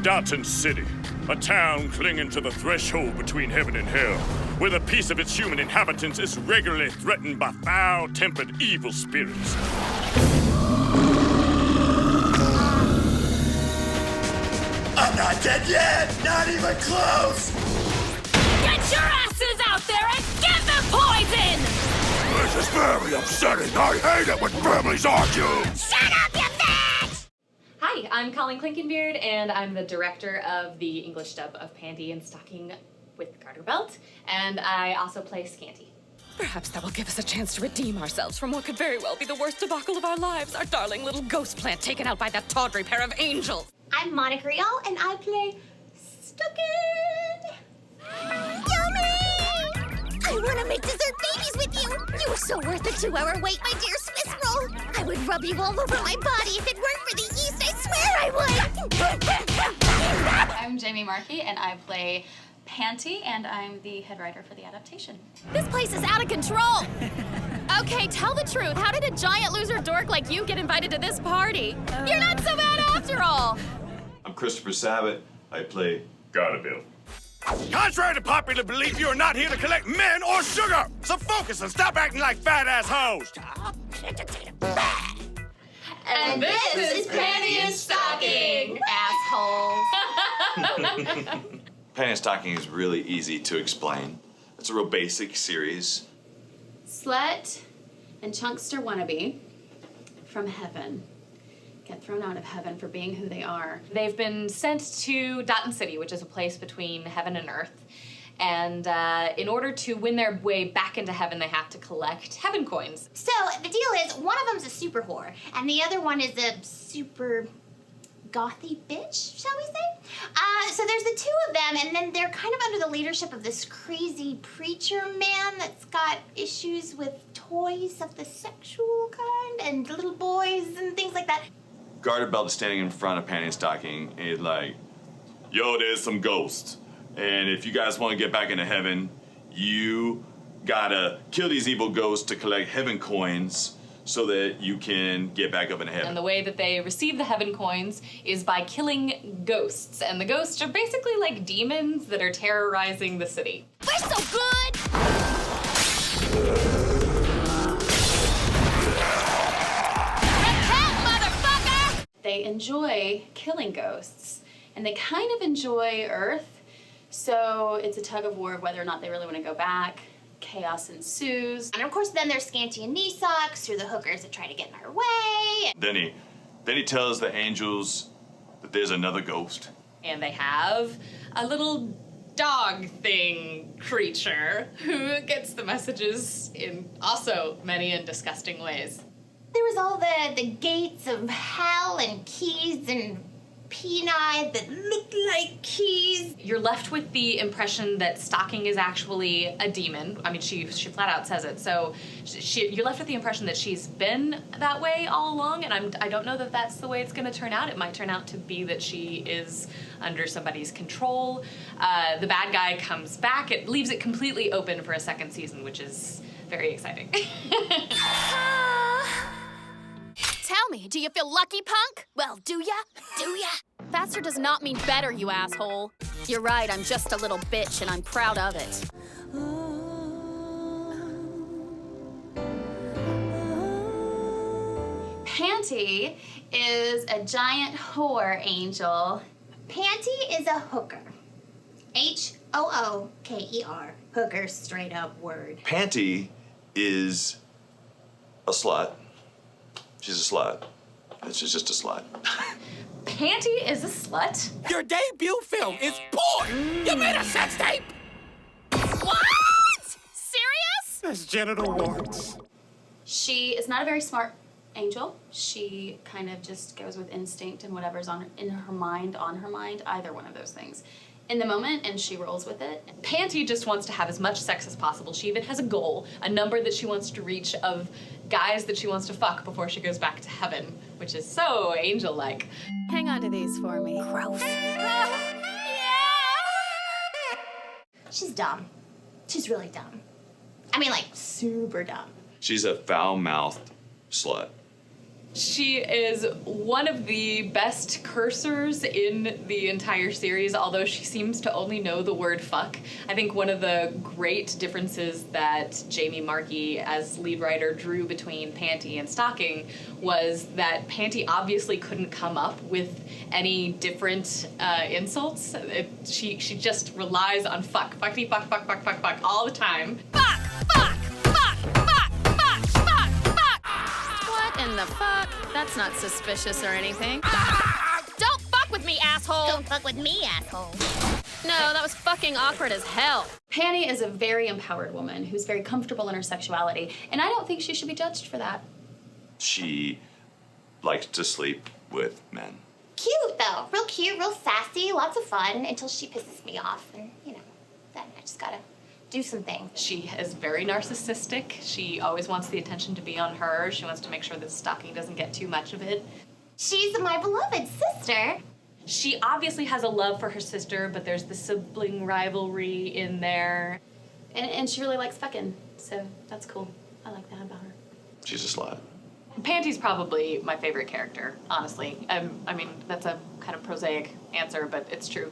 Daten City, a town clinging to the threshold between heaven and hell, where the peace of its human inhabitants is regularly threatened by foul-tempered evil spirits. I'm not dead yet! Not even close! Get your asses out there and give them poison! This is very upsetting. I hate it when families argue. Shut up, you bitch! Hi, I'm Colleen Clinkenbeard, and I'm the director of the English dub of Panty and Stocking with Garterbelt, and I also play Scanty. Perhaps that will give us a chance to redeem ourselves from what could very well be the worst debacle of our lives, our darling little ghost plant taken out by that tawdry pair of angels. I'm Monica Rial, and I play Sutokkingu. Yummy! I want to make dessert babies with you. You were so worth a 2-hour wait, my dear Swiss roll. I would rub you all over my body if it weren't for the yeast. I swear I would. I'm Jamie Marchi, and I play Panty, and I'm the head writer for the adaptation. This place is out of control! Okay, tell the truth. How did a giant loser dork like you get invited to this party? You're not so bad after all! I'm Christopher Sabat. I play Garterbelt. Contrary to popular belief, you are not here to collect men or sugar. So focus and stop acting like fat-ass hoes. And this is Panty and Stocking, assholes. Panty and Stocking is really easy to explain. It's a real basic series. Slut and chunkster wannabe from heaven get thrown out of heaven for being who they are. They've been sent to Daten City, which is a place between heaven and earth, and in order to win their way back into heaven, they have to collect heaven coins. So, the deal is, one of them's a super whore, and the other one is a super gothy bitch, shall we say? So there's the two of them, and then they're kind of under the leadership of this crazy preacher man that's got issues with toys of the sexual kind, and little boys and things like that. Garterbelt is standing in front of Panty and Stocking, and he's like, yo, there's some ghosts. And if you guys want to get back into heaven, you gotta kill these evil ghosts to collect heaven coins so that you can get back up into heaven. And the way that they receive the heaven coins is by killing ghosts. And the ghosts are basically like demons that are terrorizing the city. We're so good! Repent, motherfucker! They enjoy killing ghosts, and they kind of enjoy Earth, so it's a tug of war of whether or not they really want to go back. Chaos ensues. And of course, then there's Scanty and knee socks, who are the hookers that try to get in our way. Then he tells the angels that there's another ghost. And they have a little dog thing creature who gets the messages in also many and disgusting ways. There was all the gates of hell and keys and peni that looked like keys. You're left with the impression that Stocking is actually a demon. I mean, she flat out says it. So you're left with the impression that she's been that way all along, and I don't know that that's the way it's going to turn out. It might turn out to be that she is under somebody's control. The bad guy comes back. It leaves it completely open for a second season, which is very exciting. Tell me, do you feel lucky, punk? Well, do ya? Do ya? Faster does not mean better, you asshole. You're right, I'm just a little bitch, and I'm proud of it. Panty is a giant whore angel. Panty is a hooker. Hooker. Hooker, straight up word. Panty is a slut. She's a slut. She's just a slut. Panty is a slut? Your debut film is poor! You made a sex tape! What? Serious? There's genital warts. She is not a very smart angel. She kind of just goes with instinct and whatever's on her mind, either one of those things. In the moment, and she rolls with it. Panty just wants to have as much sex as possible. She even has a goal, a number that she wants to reach of guys that she wants to fuck before she goes back to heaven, which is so angel-like. Hang on to these for me. Gross. Yeah! She's dumb. She's really dumb. I mean, like, super dumb. She's a foul-mouthed slut. She is one of the best cursors in the entire series, although she seems to only know the word fuck. I think one of the great differences that Jamie Marchi, as lead writer, drew between Panty and Stocking was that Panty obviously couldn't come up with any different insults. She just relies on fuck. Fuckity fuck, fuck, fuck, fuck, fuck all the time. Fuck! Fuck! Fuck! Fuck! Fuck! Fuck! Fuck! What in the fuck? That's not suspicious or anything. Don't fuck with me, asshole! Don't fuck with me, asshole. No, that was fucking awkward as hell. Panty is a very empowered woman who's very comfortable in her sexuality, and I don't think she should be judged for that. She likes to sleep with men. Cute, though. Real cute, real sassy, lots of fun, until she pisses me off. And, then I just gotta do some things. She is very narcissistic. She always wants the attention to be on her. She wants to make sure that Stocking doesn't get too much of it. She's my beloved sister. She obviously has a love for her sister, but there's the sibling rivalry in there. And she really likes fucking, so that's cool. I like that about her. She's a slut. Panty's probably my favorite character, honestly. I mean, that's a kind of prosaic answer, but it's true.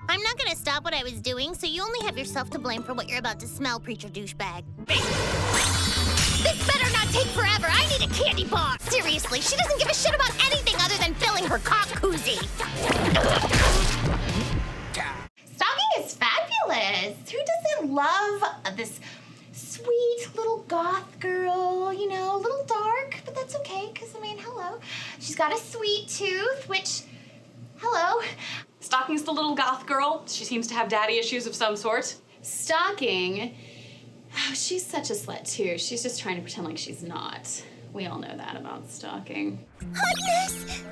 I'm not gonna stop what I was doing, so you only have yourself to blame for what you're about to smell, preacher douchebag. This better not take forever. I need a candy bar. Seriously, she doesn't give a shit about anything other than filling her cock koozie. Stocking is fabulous. Who doesn't love this sweet little goth girl, a little dark, but that's okay, because, hello. She's got a sweet tooth, which, hello. Stocking's the little goth girl. She seems to have daddy issues of some sort. Stocking, she's such a slut, too. She's just trying to pretend like she's not. We all know that about Stocking. Hotness!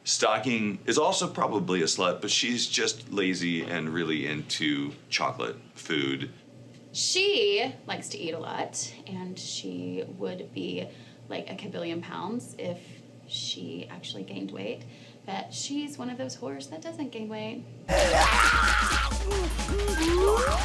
Stocking is also probably a slut, but she's just lazy and really into chocolate food. She likes to eat a lot, and she would be like a kabillion pounds if she actually gained weight. But she's one of those whores that doesn't gain weight.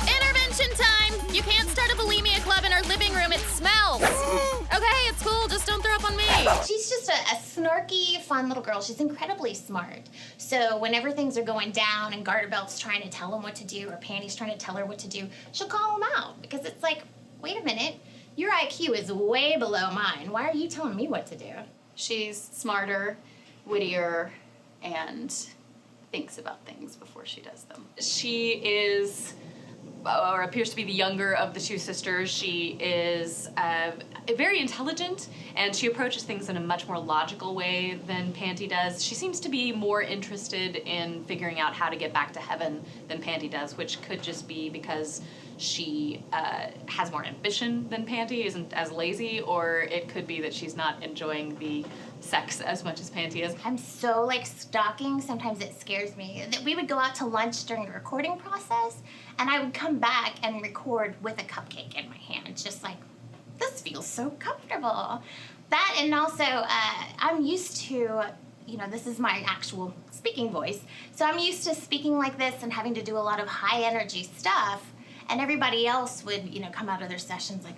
Intervention time! You can't start a bulimia club in our living room. It smells. Okay, it's cool. Just don't throw up on me. She's just a snarky, fun little girl. She's incredibly smart. So whenever things are going down and Garterbelt's trying to tell him what to do or Panty's trying to tell her what to do, she'll call him out. Because it's like, wait a minute, your IQ is way below mine. Why are you telling me what to do? She's smarter, wittier, and thinks about things before she does them. She is, or appears to be the younger of the two sisters. She is very intelligent, and she approaches things in a much more logical way than Panty does. She seems to be more interested in figuring out how to get back to heaven than Panty does, which could just be because she has more ambition than Panty, isn't as lazy, or it could be that she's not enjoying the sex as much as Panty is. I'm so Stocking, sometimes it scares me. That we would go out to lunch during the recording process, and I would come back and record with a cupcake in my hand, just like, this feels so comfortable. That, and also, I'm used to, this is my actual speaking voice, so I'm used to speaking like this and having to do a lot of high energy stuff, and everybody else would, come out of their sessions like,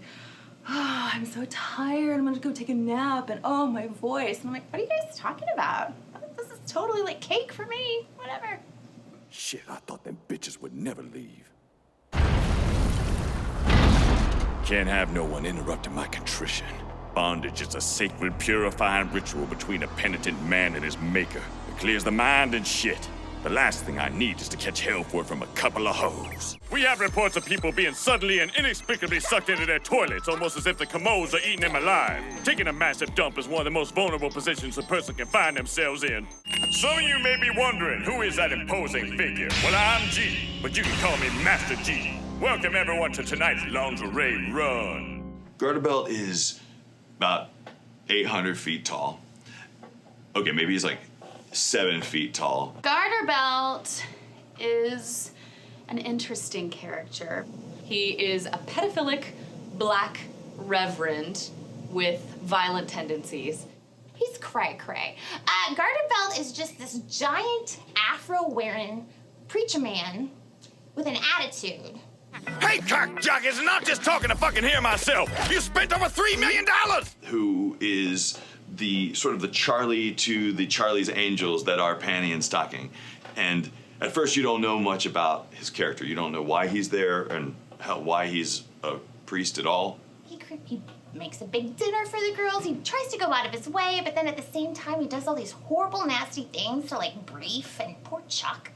oh, I'm so tired, I'm gonna go take a nap, and oh, my voice. And I'm like, what are you guys talking about? This is totally like cake for me, whatever. Shit, I thought them bitches would never leave. Can't have no one interrupting my contrition. Bondage is a sacred, purifying ritual between a penitent man and his maker. It clears the mind and shit. The last thing I need is to catch hell for it from a couple of hoes. We have reports of people being suddenly and inexplicably sucked into their toilets, almost as if the commodes are eating them alive. Taking a massive dump is one of the most vulnerable positions a person can find themselves in. Some of you may be wondering, who is that imposing figure? Well, I'm G, but you can call me Master G. Welcome everyone to tonight's lingerie run. Garterbelt is about 800 feet tall. Okay, maybe he's like 7 feet tall. Garterbelt is an interesting character. He is a pedophilic black reverend with violent tendencies. He's cray-cray. Garterbelt is just this giant afro-wearing preacher man with an attitude. Hey, cock jockeys, and not just talking to fucking hear myself. You spent over $3 million! Who is the sort of the Charlie to the Charlie's Angels that are Panty and Stocking. And at first you don't know much about his character. You don't know why he's there and why he's a priest at all. He makes a big dinner for the girls. He tries to go out of his way, but then at the same time he does all these horrible, nasty things to like Brief and poor Chuck.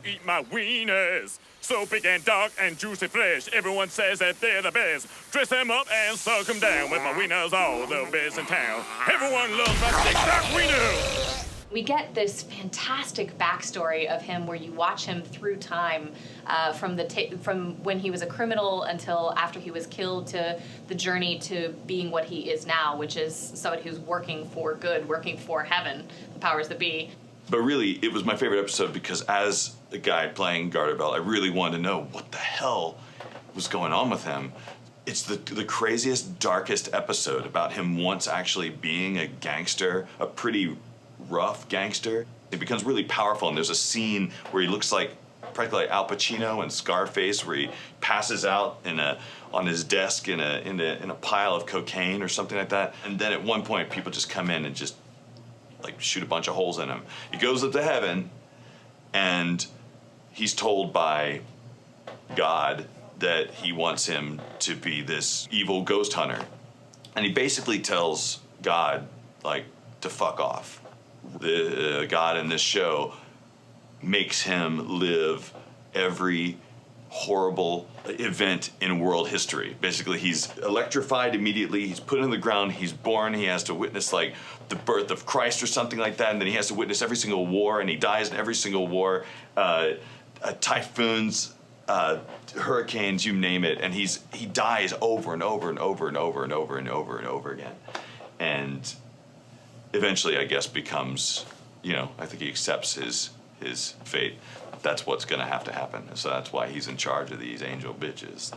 Eat my wieners, so big and dark and juicy flesh. Everyone says that they're the best. Dress them up and suck them down with my wieners, all the best in town. Everyone loves my thick dark wieners. We get this fantastic backstory of him where you watch him through time from when he was a criminal until after he was killed to the journey to being what he is now, which is somebody who's working for good, working for heaven, the powers that be. But really, it was my favorite episode because as the guy playing Garterbelt, I really wanted to know what the hell was going on with him. It's the craziest, darkest episode about him once actually being a gangster, a pretty rough gangster. It becomes really powerful, and there's a scene where he looks like practically like Al Pacino in Scarface, where he passes out on his desk in a pile of cocaine or something like that. And then at one point, people just come in and just like shoot a bunch of holes in him. He goes up to heaven, and he's told by God that he wants him to be this evil ghost hunter. And he basically tells God, like, to fuck off. The God in this show makes him live every horrible event in world history. Basically, he's electrified immediately, he's put in the ground, he's born, he has to witness like the birth of Christ or something like that, and then he has to witness every single war, and he dies in every single war, typhoons, hurricanes, you name it, and he dies over and over and over and over and over and over and over again. And eventually, I guess, becomes, I think he accepts his fate. That's what's gonna have to happen. So that's why he's in charge of these angel bitches.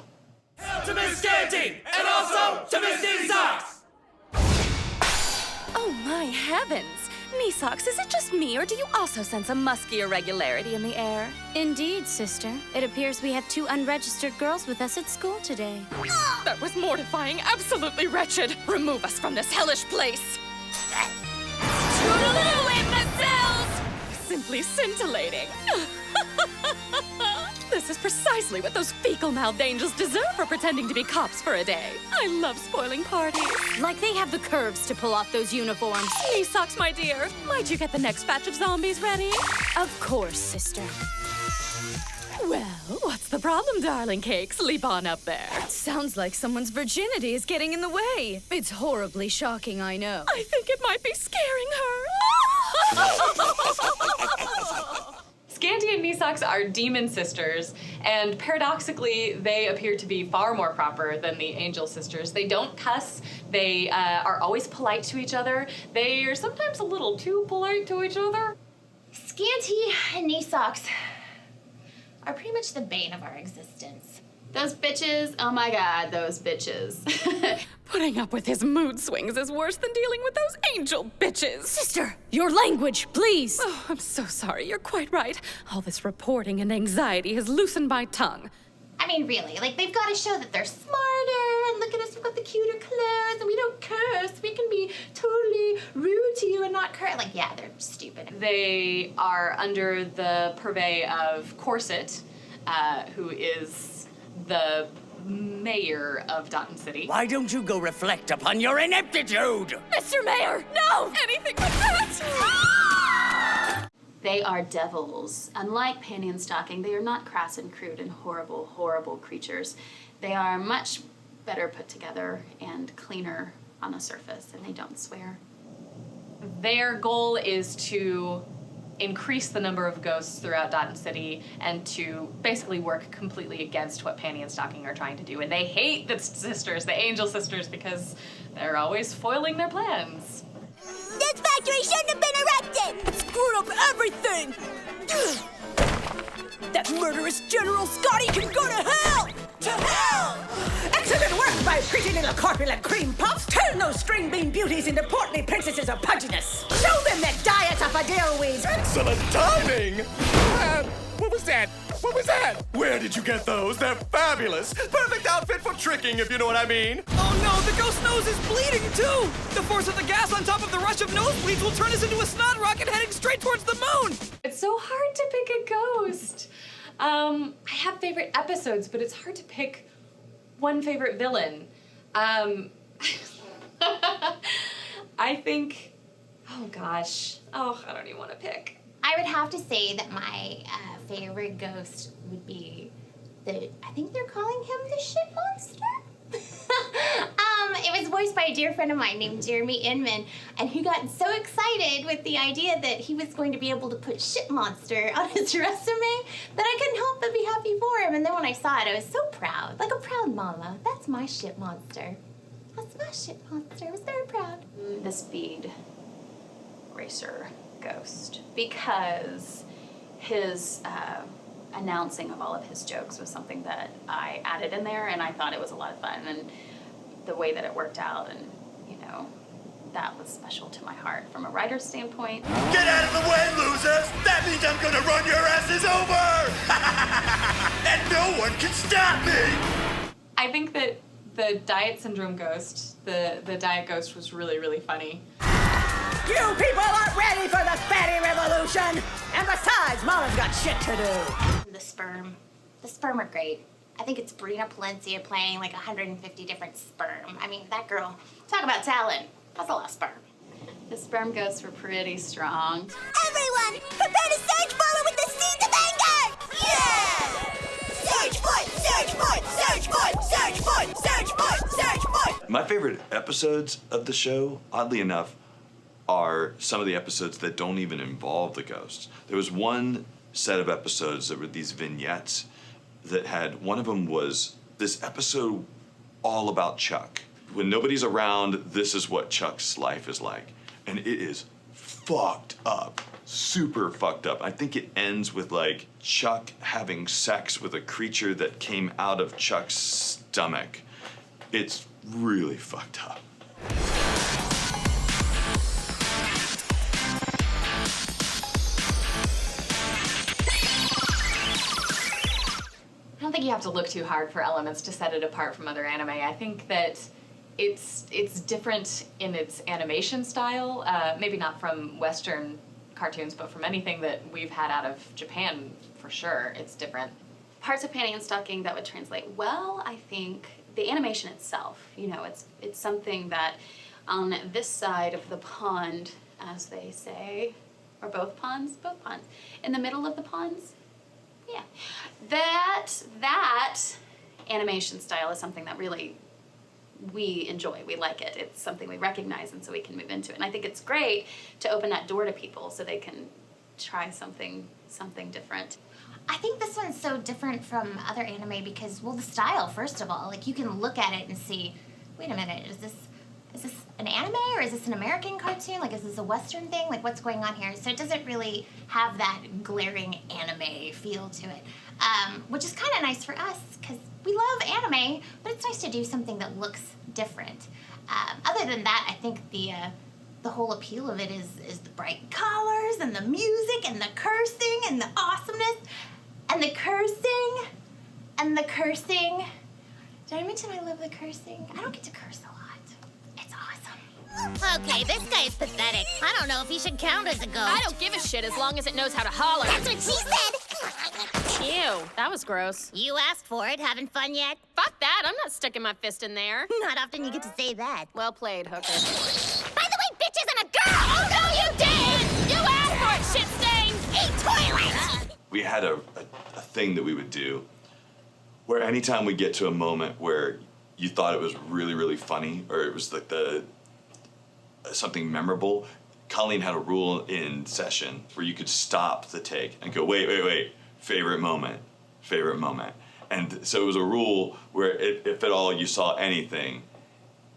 To Miss Scanty, and also to Miss D-Socks! Oh my heavens! Nisox, is it just me, or do you also sense a musky irregularity in the air? Indeed, sister. It appears we have 2 unregistered girls with us at school today. That was mortifying, absolutely wretched. Remove us from this hellish place. Toodaloo, imbeciles! Simply scintillating. This is precisely what those fecal-mouthed angels deserve for pretending to be cops for a day. I love spoiling parties. Like they have the curves to pull off those uniforms. Nisox, my dear, might you get the next batch of zombies ready? Of course, sister. Well, what's the problem, darling cakes? Leap on up there. Sounds like someone's virginity is getting in the way. It's horribly shocking, I know. I think it might be scaring her. Scanty and Nisox are demon sisters, and paradoxically, they appear to be far more proper than the angel sisters. They don't cuss. They are always polite to each other. They are sometimes a little too polite to each other. Scanty and Nisox are pretty much the bane of our existence. Those bitches, oh my god, those bitches. Putting up with his mood swings is worse than dealing with those angel bitches. Sister, your language, please. Oh, I'm so sorry. You're quite right. All this reporting and anxiety has loosened my tongue. I mean, really, like, they've got to show that they're smarter, and look at us, we've got the cuter clothes, and we don't curse. We can be totally rude to you and not curse. Like, yeah, they're stupid. They are under the purvey of Corset, who is the mayor of Daten City. Why don't you go reflect upon your ineptitude? Mr. Mayor, no! Anything but that! They are devils. Unlike Panty and Stocking, they are not crass and crude and horrible, horrible creatures. They are much better put together and cleaner on the surface, and they don't swear. Their goal is to increase the number of ghosts throughout Daten City and to basically work completely against what Panty and Stocking are trying to do. And they hate the sisters, the angel sisters, because they're always foiling their plans. This factory shouldn't have been erected! It screwed up everything! That murderous General Scotty can go to hell! To hell! Excellent work, my pretty little corpulent cream puffs! Turn those string bean beauties into portly princesses of pudginess! Show them that diet of a dairy weeds! Excellent timing! What was said. What was that? Where did you get those? They're fabulous. Perfect outfit for tricking, if you know what I mean. Oh no, the ghost nose is bleeding too! The force of the gas on top of the rush of nosebleeds will turn us into a snot rocket heading straight towards the moon! It's so hard to pick a ghost. I have favorite episodes, but it's hard to pick one favorite villain. I think, oh gosh, I don't even want to pick. I would have to say that my favorite ghost would be I think they're calling him the shit monster? It was voiced by a dear friend of mine named Jeremy Inman, and he got so excited with the idea that he was going to be able to put shit monster on his resume that I couldn't help but be happy for him. And then when I saw it, I was so proud, like a proud mama. That's my shit monster. That's my shit monster. I was very proud. The speed racer ghost, because his announcing of all of his jokes was something that I added in there, and I thought it was a lot of fun, and the way that it worked out, and that was special to my heart from a writer's standpoint. Get out of the way, losers! That means I'm gonna run your asses over! And no one can stop me! I think that the diet syndrome ghost, the diet ghost, was really, really funny. You people aren't ready for the fatty revolution! And besides, Mama's got shit to do. The sperm. The sperm are great. I think it's Brina Palencia playing like 150 different sperm. I mean, that girl, talk about talent. That's a lot of sperm. The sperm ghosts were pretty strong. Everyone, prepare to search for it with the seeds of anger! Yeah! Search for it! Search for it! Search for it! Search for it! Search for it! Search for it! My favorite episodes of the show, oddly enough, are some of the episodes that don't even involve the ghosts. There was one set of episodes that were these vignettes that had, one of them was this episode all about Chuck. When nobody's around, this is what Chuck's life is like. And it is fucked up, super fucked up. I think it ends with like Chuck having sex with a creature that came out of Chuck's stomach. It's really fucked up. I don't think you have to look too hard for elements to set it apart from other anime. I think that it's different in its animation style, maybe not from Western cartoons, but from anything that we've had out of Japan, for sure, it's different. Parts of Panty and Stocking that would translate well, I think, the animation itself. It's something that on this side of the pond, as they say, or both ponds, in the middle of the ponds, yeah. That animation style is something that really we enjoy. We like it. It's something we recognize, and so we can move into it. And I think it's great to open that door to people so they can try something different. I think this one's so different from other anime because, well, the style, first of all, like you can look at it and see, wait a minute, is this an anime or is this an American cartoon? Like, is this a Western thing? Like, what's going on here? So it doesn't really have that glaring anime feel to it, which is kind of nice for us because we love anime, but it's nice to do something that looks different. Other than that, I think the whole appeal of it is the bright colors and the music and the cursing and the awesomeness and the cursing and the cursing. Did I mention I love the cursing? I don't get to curse a lot. It's awesome. Okay, this guy is pathetic. I don't know if he should count as a ghost. I don't give a shit as long as it knows how to holler. That's what she said! Ew, that was gross. You asked for it. Having fun yet? Fuck that, I'm not sticking my fist in there. Not often you get to say that. Well played, hooker. By the way, bitch isn't a girl! Oh, no, you didn't! You asked for it, shit stain! Eat toilet! We had a thing that we would do where anytime we get to a moment where you thought it was really, really funny, or it was like something memorable, Colleen had a rule in session where you could stop the take and go, wait, favorite moment. And so it was a rule where if at all you saw anything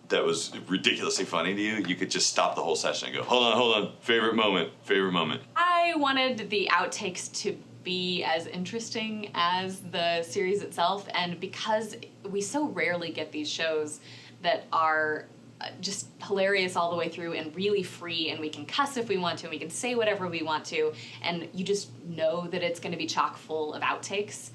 that was ridiculously funny to you, you could just stop the whole session and go, hold on, favorite moment. I wanted the outtakes to be as interesting as the series itself, and because we so rarely get these shows that are just hilarious all the way through and really free, and we can cuss if we want to, and we can say whatever we want to, and you just know that it's going to be chock full of outtakes.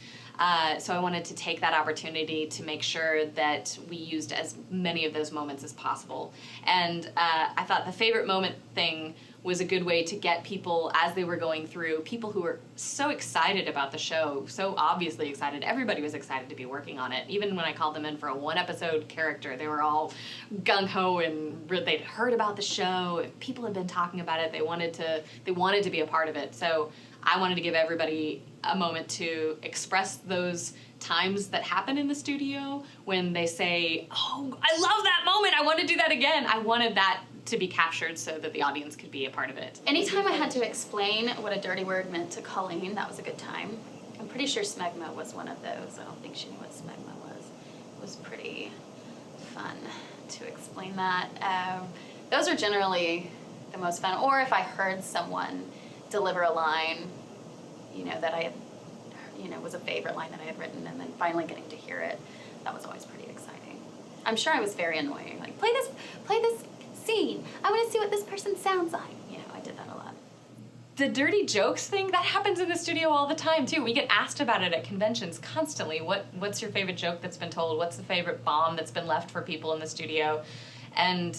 So I wanted to take that opportunity to make sure that we used as many of those moments as possible. And I thought the favorite moment thing was a good way to get people, as they were going through, people who were so excited about the show, so obviously excited. Everybody was excited to be working on it. Even when I called them in for a one-episode character, they were all gung-ho and they'd heard about the show. People had been talking about it. They wanted to be a part of it. So I wanted to give everybody a moment to express those times that happen in the studio when they say, oh, I love that moment, I want to do that again. I wanted that to be captured so that the audience could be a part of it. Anytime I had to explain what a dirty word meant to Colleen, that was a good time. I'm pretty sure smegma was one of those. I don't think she knew what smegma was. It was pretty fun to explain that. Those are generally the most fun. Or if I heard someone deliver a line, that I had, was a favorite line that I had written, and then finally getting to hear it, that was always pretty exciting. I'm sure I was very annoying. Like, play this scene. I want to see what this person sounds like. I did that a lot. The dirty jokes thing, that happens in the studio all the time, too. We get asked about it at conventions constantly. What's your favorite joke that's been told? What's the favorite bomb that's been left for people in the studio? And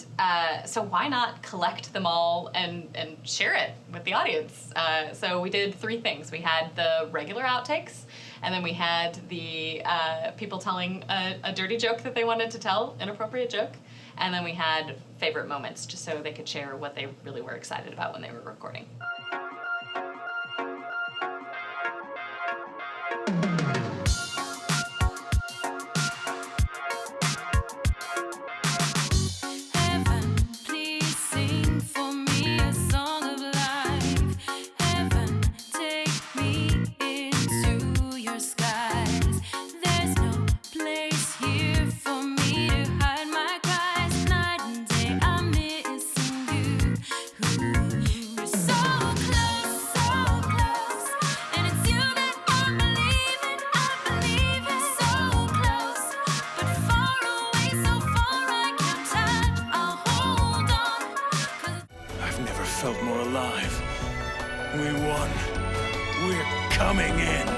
so why not collect them all and share it with the audience? So we did 3 things. We had the regular outtakes, and then we had the people telling a dirty joke that they wanted to tell, inappropriate joke, and then we had favorite moments, just so they could share what they really were excited about when they were recording. Felt more alive. We won. We're coming in.